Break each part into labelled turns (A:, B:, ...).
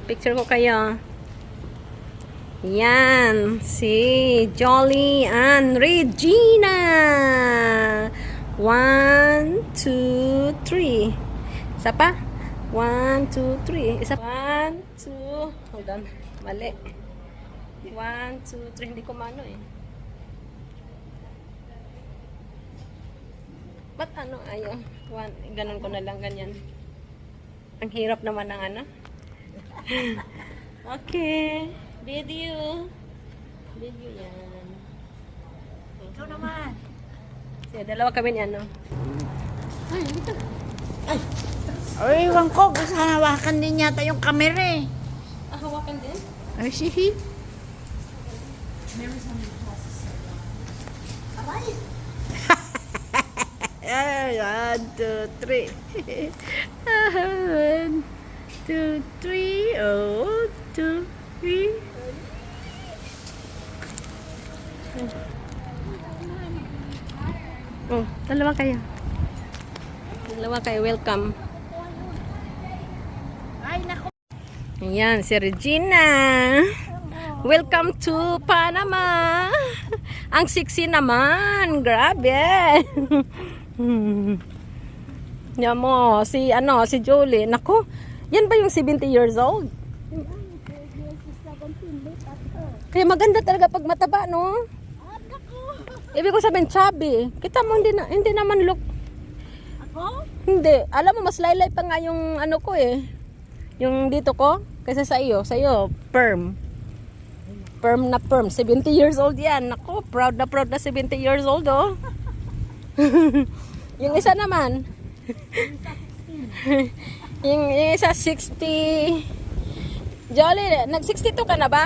A: Picture ko kayo. Yan, si Jolly and Regina. 1, 2, 3. Isa pa? 1, 2, 3. Isa pa? 1, 2. Hold on. Mali. 1, 2, 3. Hindi ko mano eh. Ba't ano? Ayaw. Ganon ko na lang. Ganyan. Ang hirap naman ng ano. Okay. Video. Video yan.
B: Ikaw naman.
A: Sige, dalawa kami ni ano. Ay, dito.
B: Ay! Ay, iwan ko. Gusto hawakan din yata yung camera eh.
A: Ah, hawakan din?
B: Ay, sihi.
A: Aray!
B: Ay, 1, 2, 3. 1, 2, 3. Oh, 2, 3.
A: Oh, dalawa kayo. Dalawa kayo, welcome.
B: Ay, naku.
A: Ayan, si Regina. Welcome to Panama. Ang sexy naman. Grabe. Yan mo, si Jolie. Nako, yan ba yung 70 years old? Kaya maganda talaga pag mataba, no? Ibig ko sabihin, chubby. Kita mo, hindi naman look.
B: Ako?
A: Hindi. Alam mo, mas laylay pa nga yung ano ko eh. Yung dito ko, kaysa sa iyo. Sa iyo, perm. Perm na perm. 70 years old yan. Ako, proud na 70 years old, oh. Yung isa naman. yung isa 60. Jolly, nag-62 ka na ba?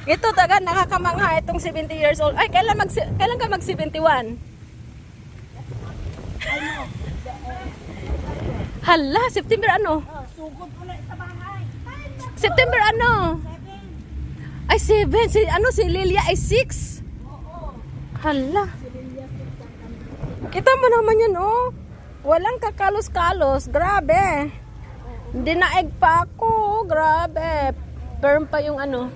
A: Ito taga nakakamangha itong 70 years old. Ay, kailan ka mag 71? Hala, September ano?
B: Sugod mo na sa bahay.
A: September ano?
B: 7.
A: Ay, 7. Si Lilia ay 6. Hala. Kita mo naman yan, oh. Walang kakalos-kalos. Grabe. Hindi na-egg pa ako. Grabe. Perm pa yung ano.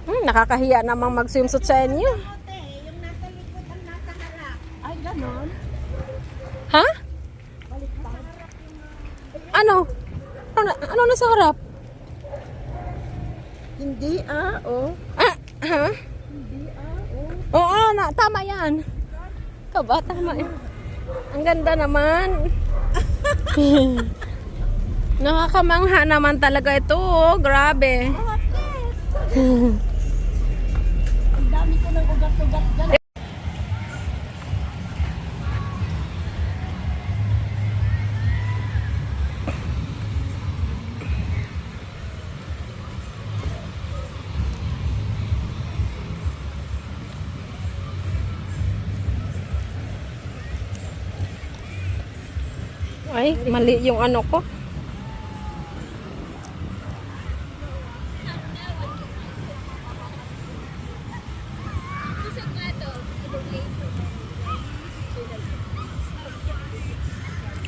A: Nakakahiya namang mag-swimsuit sa inyo.
B: Yung nasa likod ang nasa harap.
A: Ay, ganon. Ha? Ano? Ano nasa harap?
B: Hindi oh.
A: Ah, ha?
B: Hindi oh.
A: Oo, tama yan. Ikaw ba? Tama yan. Ang ganda naman. Nakakamangha naman talaga ito. Oh. Grabe.
B: Ang dami ko ng ugat-ugat dyan.
A: Ay, mali yung ano ko.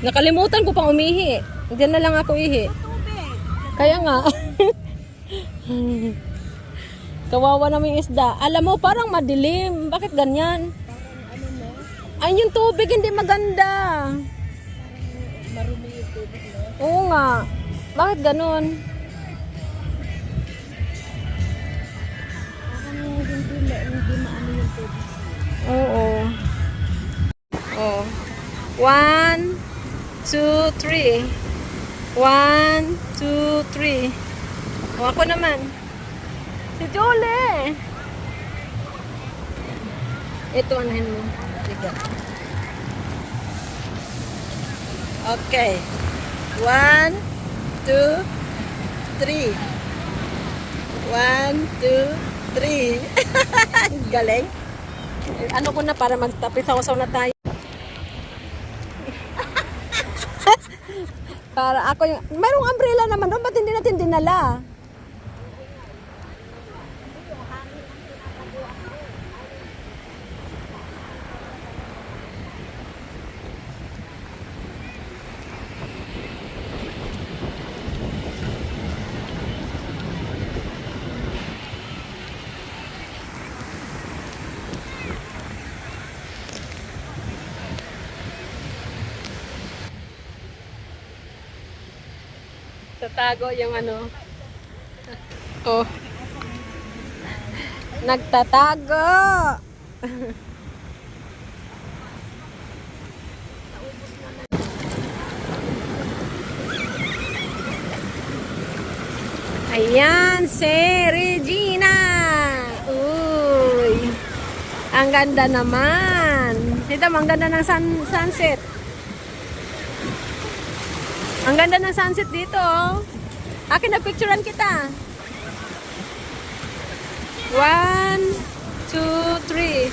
A: Nakalimutan ko pang umihi. Diyan na lang ako ihi. Kaya nga. Kawawa naman yung isda. Alam mo, parang madilim. Bakit ganyan? Ay, yung tubig hindi maganda.
B: Marumi yung tubig, no?
A: Oo nga. Bakit ganun?
B: Hindi maano yung tubig.
A: Oo. Oh. 1, 2, 3. 1, 2, 3. O, ako naman. Si Jolie. Ito, anahin mo. Tiga. Okay. 1, 2, 3. 1, 2, 3. Galing. Ano ko na para magtapisaw-saw na tayo. Para ako yung... Mayroong umbrella naman doon. Ba't hindi natin dinala? Nagtatago yung ano. Oh. Nagtatago. Ayan, si Regina. Uy. Ang ganda naman. Dito, ang ganda ng sunset. Ang ganda ng sunset dito. Oh. Akin na picturean kita. 1, 2, 3.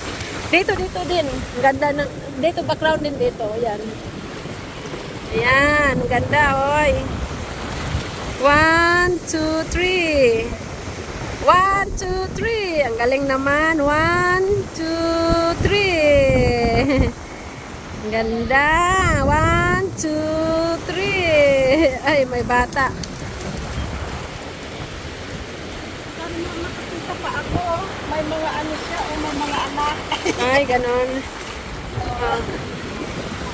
A: Dito din. Ang ganda ng dito, background din dito. Ayan. Ayan, ang ganda, oy. 1, 2, 3. 1, 2, 3. Ang galing naman. 1, 2, 3. Ang ganda. 1, 2, 3. Ay, may bata.
B: Makakita pa ako. May mga ano siya o may mga anak.
A: Ay, ganon. Ah,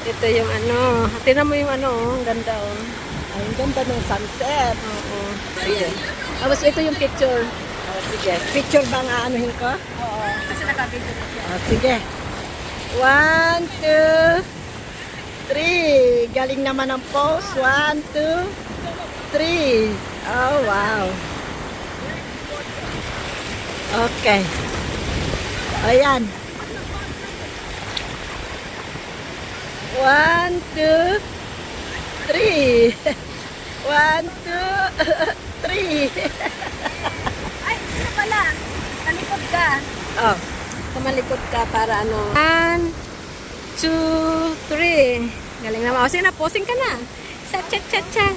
A: ito yung ano. Tingnan mo yung ano. Ang ganda, oh.
B: Ay, ang ganda ng sunset.
A: Oo.
B: Sige.
A: Tapos ito yung picture.
B: Oh, sige. Picture ba nga anuhin ko?
A: Oo. Kasi naka-video ko siya.
B: Oh, sige. 1, 2, 3. Galing naman ang pose. 1, 2, 3. Oh, wow. Okay. Ayan. 1, 2, 3. 1, 2, 3.
A: Ay, ito pala. Talikod ka.
B: Oh.
A: Tumalikod ka para ano. 1, 2, 3. Galing naman. O, sige na, posing ka na. Sa cha cha cha.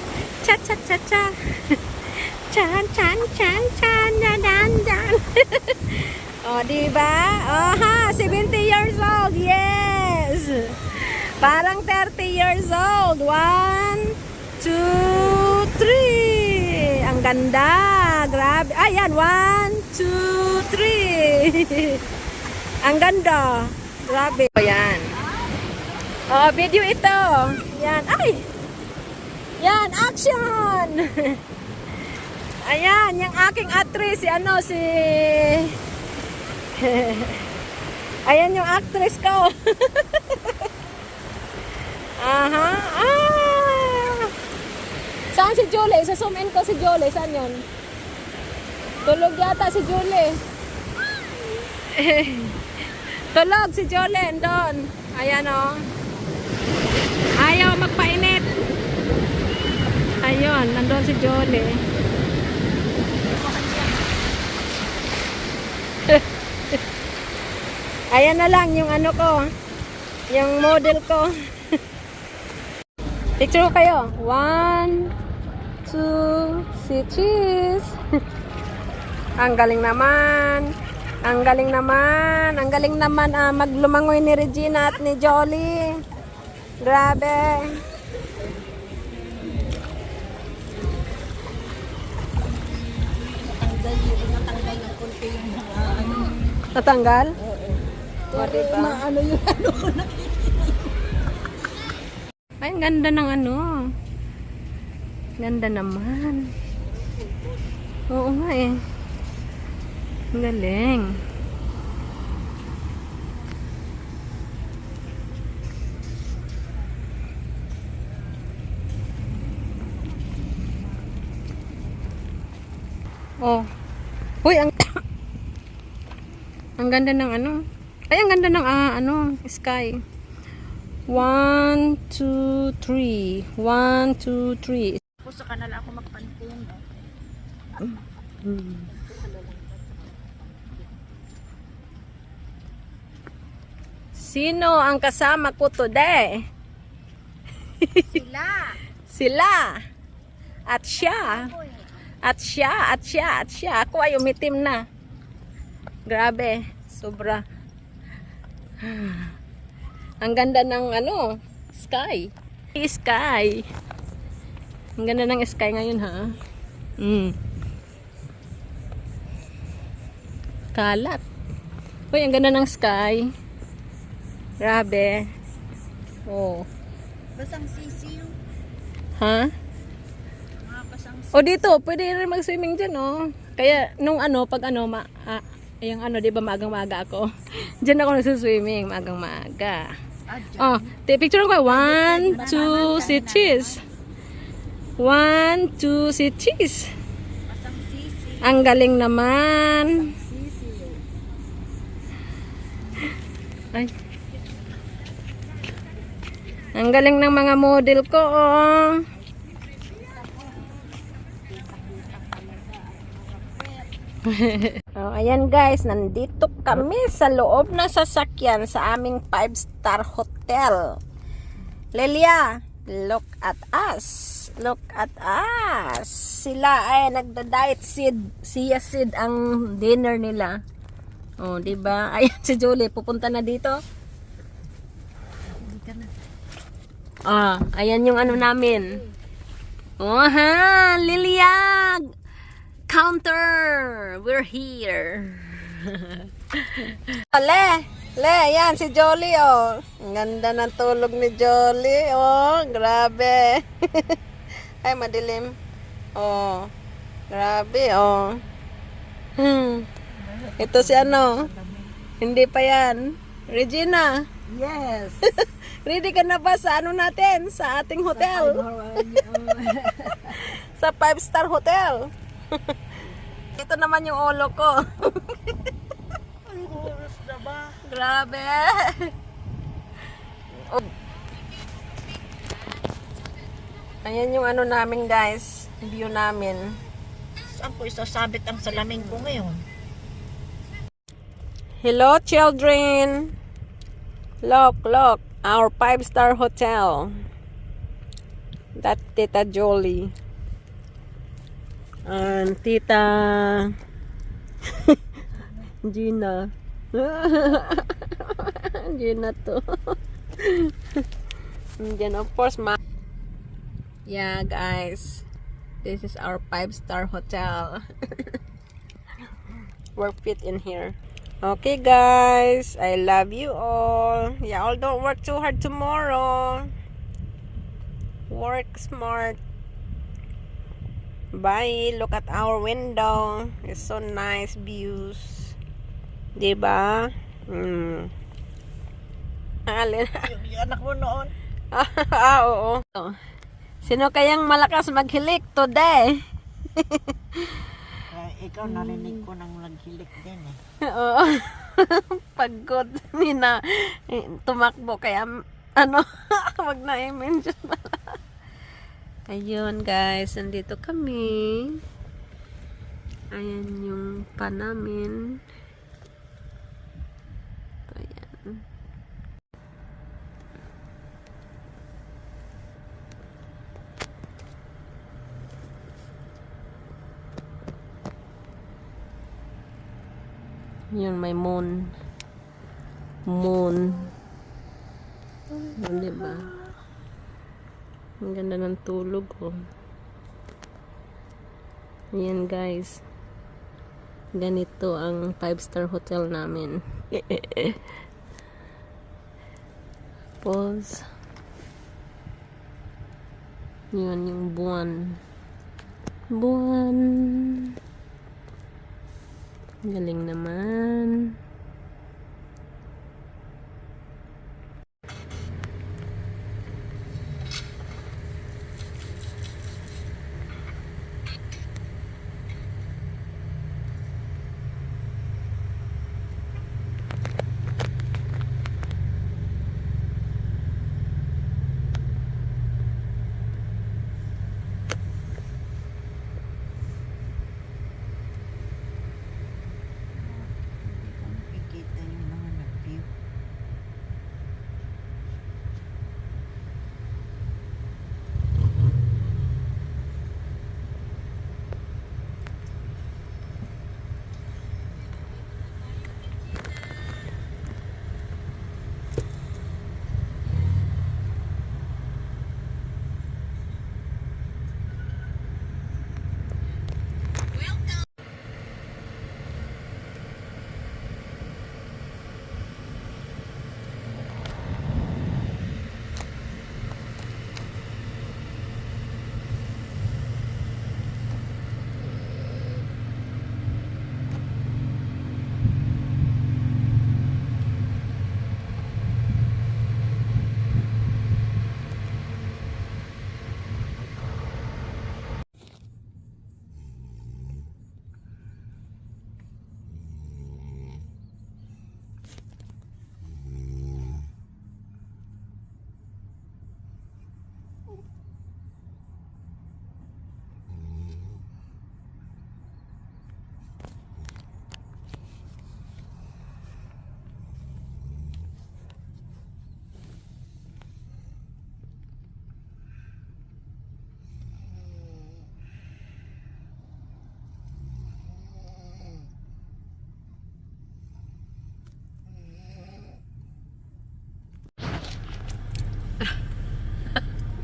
A: Cha cha cha cha. Chan chan chan chan dan dan dan. O, diba? Aha, 70 years old. Yes. Parang 30 years old. 1, 2, 3. Ang ganda. Grabe. Ayan, 1, 2, 3. Ang ganda. Grabe. Ayan. Oh, video ito. Yan. Ay! Yan, action! Ayan, yung aking actress, si ano, si... Ayan yung actress ko. Aha. Ah! Saan si Julie? Sa-zoom in ko si Julie. Saan yun? Tulog yata si Julie. Tulog si Jolene doon. Ayan o. Ayaw magpainit. Ayun, nandun si Jolie. Ayan na lang yung ano ko. Yung model ko. Picture ko kayo. 1, 2, si cheese. Ang galing naman. Ang galing naman. Ang galing naman maglumangoy ni Regina at ni Jolie. Grabe.
B: Natanggal ng konti yung mga ano.
A: Natanggal?
B: Oo.
A: O, diba?
B: Ano yung ano ko nakikita.
A: Ay, ang ganda ng ano. Ganda naman. Oo nga eh. Ang galing. Oh. Uy, ang ang ganda ng ano. Ay, ang ganda ng ano, sky. 1, 2, 3. 1, 2, 3.
B: Ako sa kanila ako magpantin.
A: Sino ang kasama ko today?
B: Sila.
A: Sila. At siya. At siya, at siya, at siya. Ako ay umitim na. Grabe. Sobra. Ang ganda ng ano, sky. Sky. Ang ganda ng sky ngayon ha. Kalat. Uy, ang ganda ng sky. Grabe. Oh.
B: Basang sisiw.
A: Ha?
B: Mga basang
A: O dito, pwede rin mag-swimming dyan, oh. Kaya, nung ano, pag ano, yung ano, di ba, magang-maga ako. Dyan ako nagsuswimming, magang-maga. Oh, picture ko. 1, 2, si cheese. 1, 2, si cheese. Ang galing naman. Ay. Ang galing ng mga model ko, oh. Oh, ayan guys, nandito kami sa loob ng sasakyan sa aming 5-star hotel. Lelia, look at us. Look at us. Sila ay nagda-diet seed. Chia seed ang dinner nila. Oh, 'di ba? Ayan si Julie, pupunta na dito. Ayan yung ano namin. Oh, ha, Lilia. Counter! We're here! Le, yan si Jolie, oh. Ang ganda ng tulog ni Jolie, oh. Grabe. Ay, madilim. Oh. Grabe, oh. Ito si ano. Hindi pa yan. Regina.
B: Yes.
A: Ready ka na ba sa ano natin? Sa ating hotel? Sa 5-star hotel. Ito naman yung ulo ko.
B: Ay, oras na ba?
A: Grabe. Oh. Ayan yung ano namin guys. View namin.
B: Saan ko isasabit ang salamin ko ngayon?
A: Hello children. Look, look. Our 5-star hotel. That's Tita Jolie. And Tita Gina. Gina to. And then of course yeah guys, this is our 5-star hotel. We're fit in here. Okay guys, I love you all. Y'all don't work too hard tomorrow. Work smart. Bye. Look at our window. It's so nice views. Diba? Alin?
B: Yung anak mo noon.
A: Oo. Sino kayang malakas maghilik today?
B: Ikaw narinig ko nang naghilik din eh.
A: Oo. Pagod. Nina. Tumakbo. Kaya ano. Wag na i-mention pala. Ayun guys, nandito kami. Ayan yung pa namin. Ayan. Yun, may moon. Moon. Yun, diba? Ang ganda ng tulog, oh. Ayan, guys. Ganito ang 5-star hotel namin. Pause. Yun, yung buwan. Buwan. Galing naman.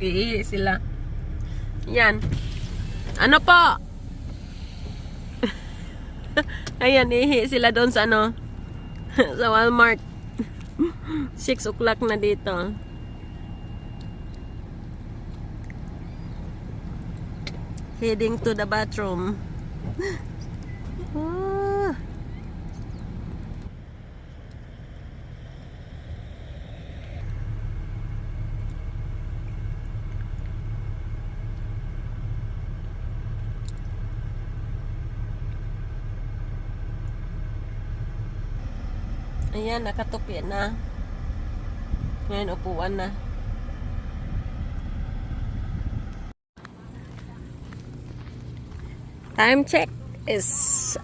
A: Iihi sila. Yan. Ano po? Ayan, iihi sila doon sa ano, sa Walmart. 6 o'clock na dito. Heading to the bathroom. Ah. Ayan, nakatupi na. Ngayon, upuan na. Time check is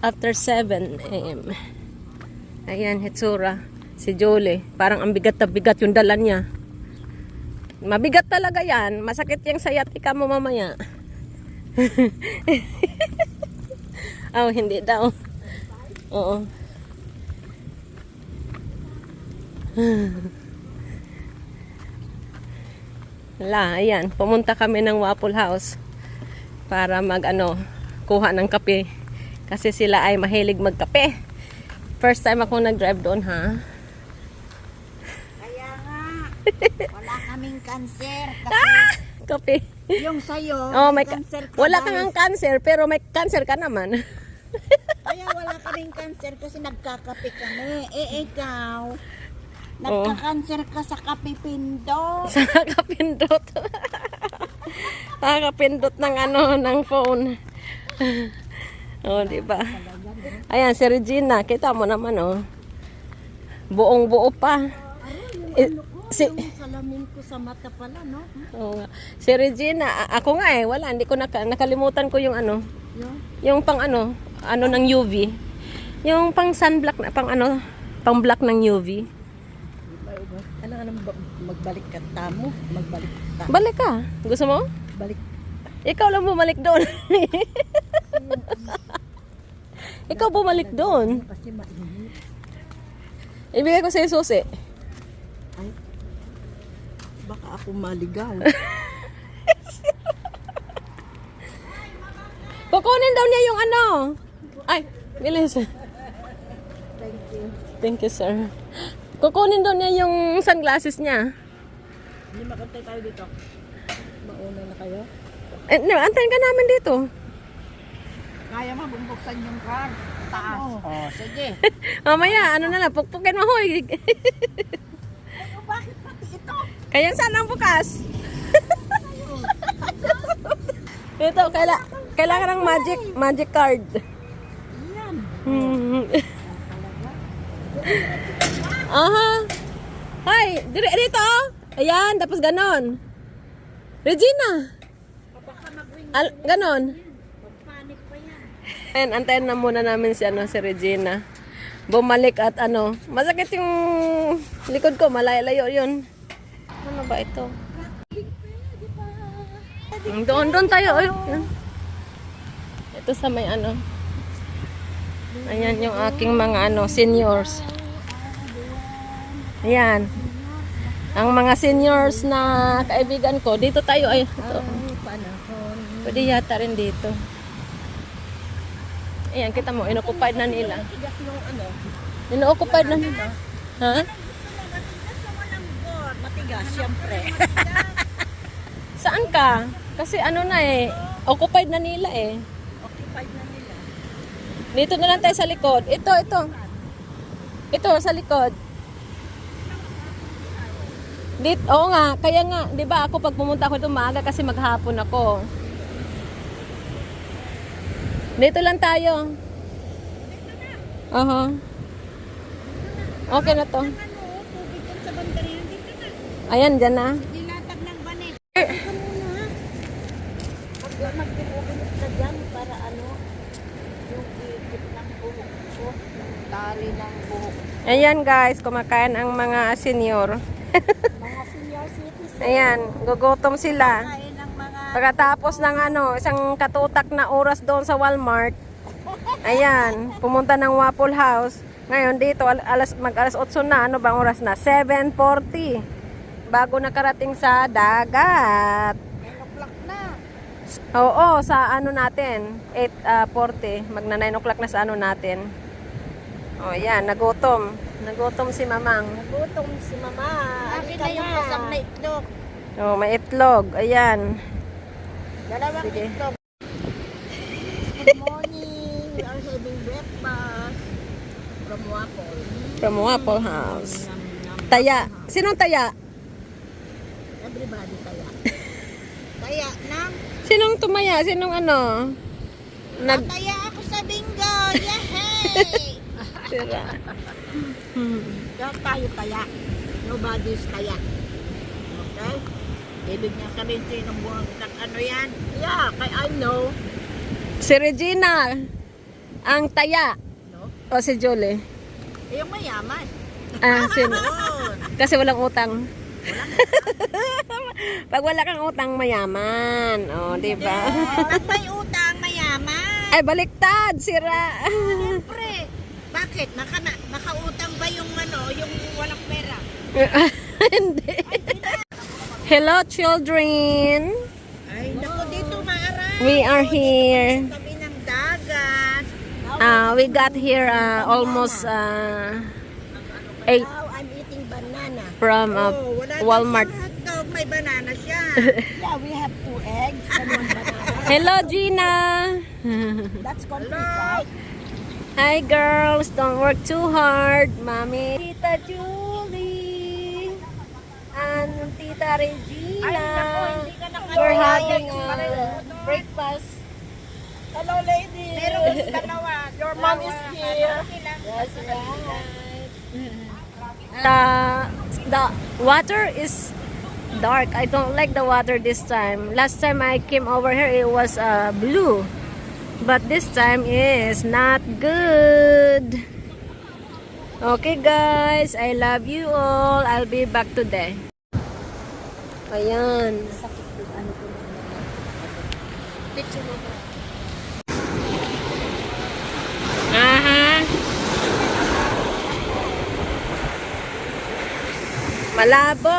A: after 7 a.m. Ayan, hitsura. Si Jolie. Parang ang bigat na bigat yung dala niya. Mabigat talaga yan. Masakit yung sayatika mo mamaya. Oh, hindi daw. Oo. Wala, ayan. Pumunta kami ng Waffle House para kuha ng kape. Kasi sila ay mahilig magkape. First time ako nag-drive doon, ha?
B: Kaya nga, wala kaming cancer. Kasi
A: Kape.
B: yung sa'yo,
A: Oh,
B: may cancer ka.
A: wala kang
B: dahil-
A: ang cancer, pero may cancer ka naman.
B: Kaya wala kaming cancer kasi nagkakape kami. Ikaw, nagka-cancer ka sa kape pindot.
A: Sa kapindot. Kapindot ng ng phone. Oh, di ba? Ayan, si Regina. Kita mo naman, oh. Buong buo pa. Si,
B: Salamin ko sa mata pala, no?
A: oo nga. Si Regina, ako nga wala. Hindi ko nakalimutan ko yung
B: Yung?
A: yung pang ng UV. Yung pang sunblock na, pang black ng UV.
B: Ano magbalik ka tamo? Magbalik ka.
A: Balik ka. Gusto mo?
B: Balik.
A: Ikaw lang bumalik doon. Ikaw bumalik doon.
B: Kasi mainit.
A: Ibigay ko sa susi.
B: Ay, baka ako maligaw.
A: Kukunin daw niya yung Ay, bilis.
B: Thank you.
A: Thank you, sir. Kukunin daw niya yung sunglasses niya.
B: Hindi makantay tayo dito. Mauna na kayo.
A: Antayin ka namin dito.
B: Kaya mo bumbuksan yung car. Taas. Oh, sige.
A: Mamaya, na lang, pukpukin mo, hoy.
B: Bakit pati ito?
A: Kaya saan ang bukas? Ito, kailangan ng magic card.
B: Yan.
A: Aha. Hi, dito. Ayan, tapos ganon. Regina. Ganon.
B: Panic pa yan.
A: Ayan, antayin na muna namin si Regina. Bumalik at masakit yung likod ko, malayo yun. Ano ba ito? Doon tayo. Ito sa may Ayan yung aking mga seniors. Ayan. Ang mga seniors na kaibigan ko, dito tayo. Ay, ito. Pwede yata rin dito. Ayan, kita mo, inoccupied na nila. Inoccupied na nila. Ha?
B: Matigas, siyempre.
A: Saan ka? Kasi occupied na nila eh.
B: Occupied na nila.
A: Dito na lang tayo sa likod. Ito. Ito, sa likod. Oo nga, kaya nga, di ba ako pag pumunta ako dito maaga kasi maghapon ako. Dito lang tayo. Okay na to.
B: Tubig yan sa bandarin. Dito na.
A: Ayan, dyan na.
B: Nilatag ng banet. Ito muna. Pag magbinuginit ka dyan para yung ikip ng buhok ko, yung tali ng buhok.
A: Ayan guys, kumakain ang mga senior.
B: Mga senior citizens.
A: Ayan, gugutom sila.
B: Kain ng mga
A: Pagkatapos ng isang katutak na oras doon sa Walmart, ayan, pumunta ng Waffle House. Ngayon dito, mag alas 8 na, ano bang oras na? 7:40. bago nakarating sa dagat.
B: 9 o'clock na.
A: Oo, sa ano natin, 8:40. Magna 9 o'clock na sa ano natin. Oh, yan, nagutom. Nagutom si Mamang.
B: Nagutom si Mama. Akin na yung kasam na itlog.
A: Oh, may itlog. Ayan.
B: Dalawang
A: Sige.
B: itlog. Good morning. We are having breakfast from Waffle.
A: From Waffle House.
B: Nam, nam,
A: Taya.
B: nam.
A: Sinong taya?
B: Everybody taya. Taya nang.
A: Sinong tumaya? Sinong ano? Nag...
B: Taya ako sa bingo. Yehey!
A: Sira.
B: Kaya tayo taya. Nobody's taya. Okay? Ibig niya sabihin sinong buwag ng ano yan? Yeah, I know.
A: Si Regina. Ang taya.
B: No?
A: O si Julie.
B: Yung mayaman.
A: Ah, sino?
B: Yun.
A: Kasi walang utang. Pag wala kang utang, mayaman. O, di ba?
B: Pag may utang, mayaman.
A: Ay, baliktad. Sira.
B: Siyempre. Bakit? Nakautang ba yung ano, yung walang pera?
A: Hindi. Hello, children.
B: Ay, naku, dito maaray.
A: We are here.
B: Sa tabi ng dagat.
A: We got here almost 8
B: Now, I'm eating banana.
A: from
B: Wala
A: Walmart.
B: na siyang hotdog, may banana siya. Yeah, we have 2 eggs and 1 banana.
A: Hello, Gina.
B: That's complete, right?
A: Hi, girls. Don't work too hard. Mommy. Tita Julie. And Tita Regina.
B: Ay, naku, hindi ka
A: We're
B: nakakaya.
A: having breakfast.
B: Hello, lady. Meron dalawa. Your mom is here.
A: That's right. The water is dark. I don't like the water this time. Last time I came over here, it was blue. But this time is not good. Okay, guys. I love you all. I'll be back today. Ayan. Aha. Malabo.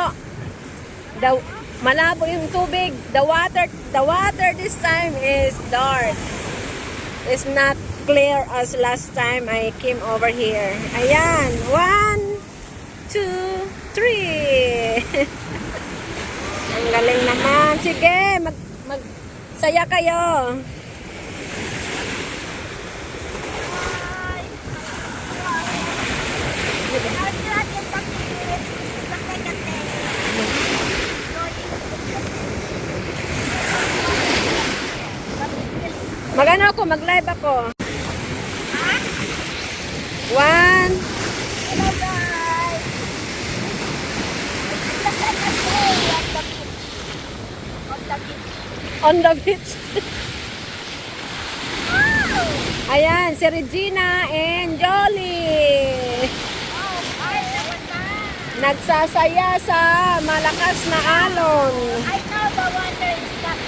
A: Malabo yung tubig. The water this time is dark. It's not clear as last time I came over here. Ayan. 1, 2, 3. Ang galing naman. Sige, saya kayo. Mag-ano ako, mag-live ako. 1.
B: Hello, guys.
A: On the beach. Ayan, si Regina and Jolie. Nagsasaya sa malakas na alon.
B: I know the water is not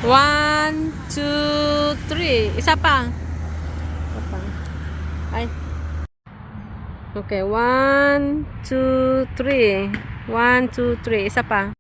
A: One, two, three. Isa pa. Isa pa. Ay. Okay, 1, 2, 3. 1, 2, 3. Isa pa.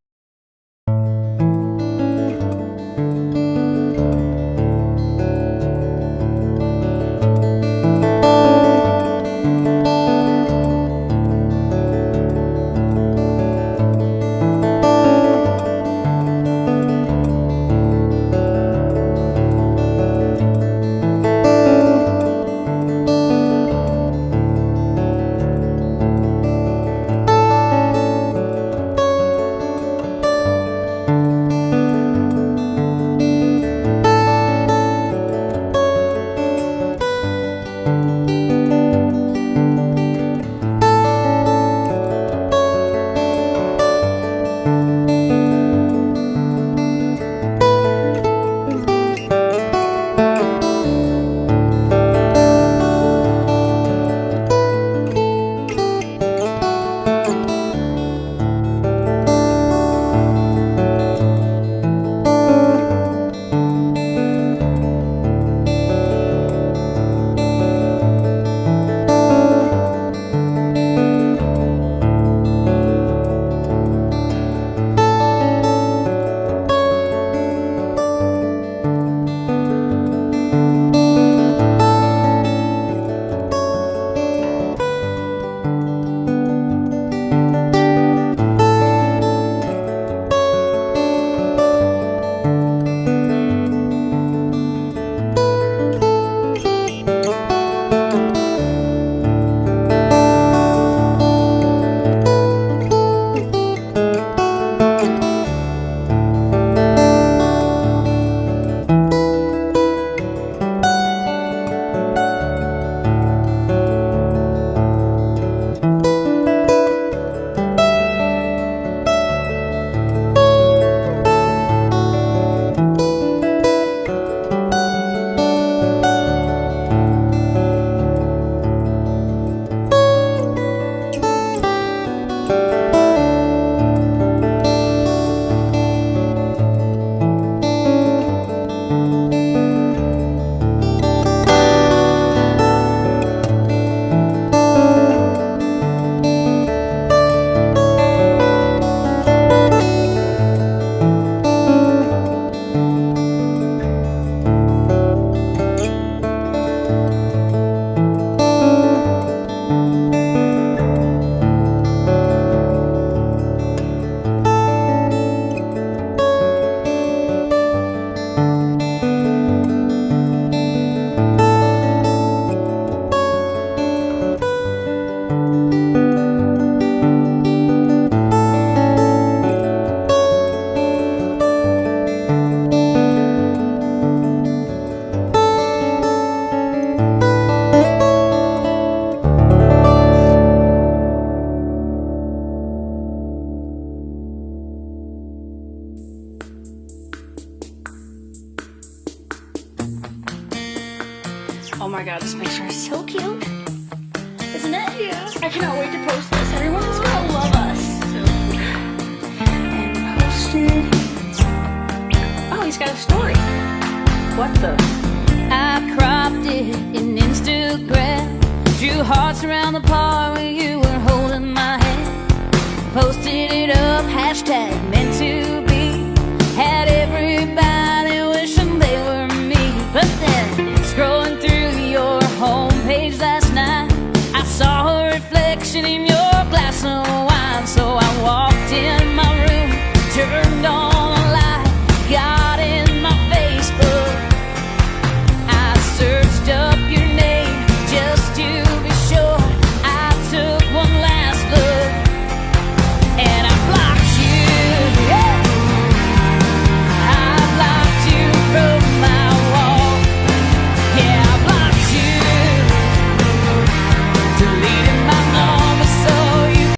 C: my god, this picture is so cute. Isn't it? Yeah. I cannot wait to post this. Everyone's gonna love us. So and post it. Oh, he's got a story. What the?
D: I cropped it in Instagram, drew hearts around the part where you were holding my hand, posted it up, hashtag meant to